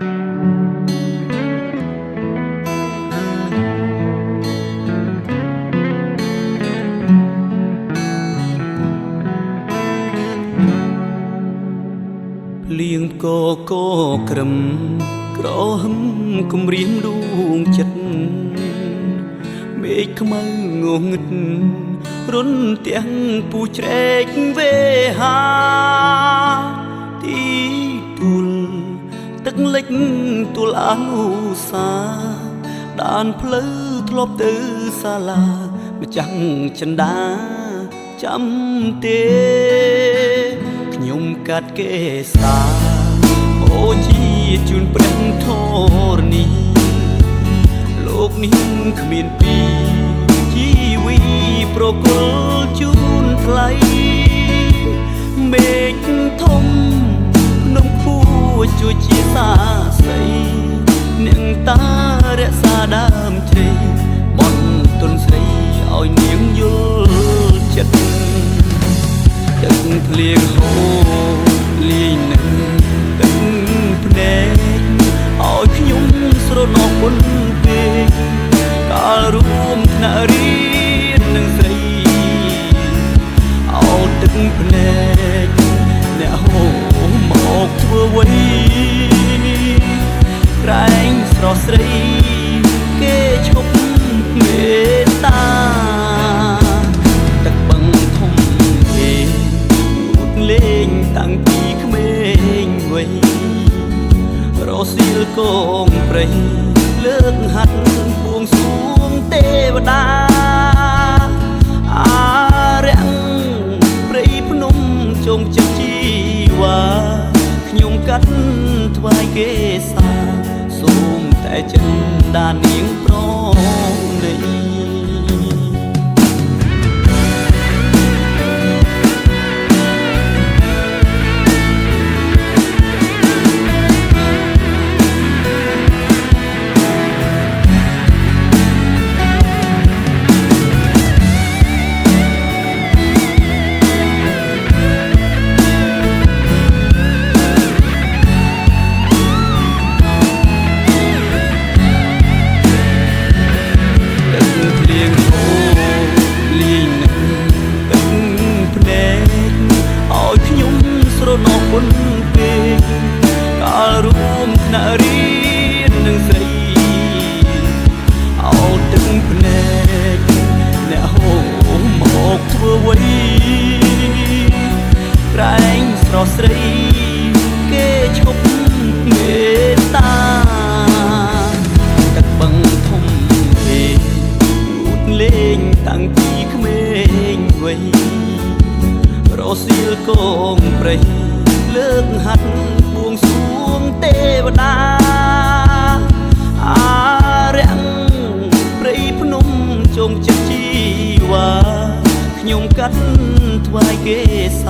លៀងកកក្រឹមក្រហឹមគំរាមដួងចិត្តមេឃខ្មៅងងឹតរុនទាំងពូជ្រែកវេហាទីទួលទឹកលិចទួលអនុសាដានផ្លូវធ្លាប់ទៅសាលាម្ចាំងចិន្តាចាំទេខ្ញុំកាត់កេសាអូជាជូនព្រះធរណីលោកនេះគ្មានពីជីវីប្រគល់ជូនថ្លៃមេឃធំភ្នំខ្ពស់ជួយជាសាស្រីនាងតារក្សាដើមជ្រៃបនទុនស្រីឲ្យនាងយល់ចិត្តទឹកភ្លៀងហូរលីងនឹងទឹកភ្នែកឲ្យខ្ញុំស្រណោះមុនពេកកាលរួមថ្នាក់រៀននឹងស្រីអោទឹកភ្នែកអ្នកហូរមកធ្វើអ្វីក្រែងស្រស់ស្រីគេឈប់មេត្តាទឹកបឹងធំពេកងូតលេងតាំងពីក្មេងវ័យរសៀលកងព្រៃលើកហាត់បួងសួងទេវតាអារាំងព្រៃភ្នំជុំចិត្តជីវ៉ាខ្ញុំកាត់ថ្វាយគេសាសូមតែចិនដានាងប្រណីមុនពេកកាលរួមថ្នាក់រៀននឹងស្រីអោទឹកភ្នែកអ្នកហូរមកធ្វើអ្វីក្រែងស្រស់ស្រីគេឈប់មេត្តាទឹកបឹងធំពេកងូតលេងតាំងពីក្មេងវ័យរសៀលកងព្រៃលើកហាត់បួងសួងទេវតាអារាំងព្រៃភ្នំជុំចិត្តជីវ៉ាខ្ញុំកាត់ថ្វាយគេសា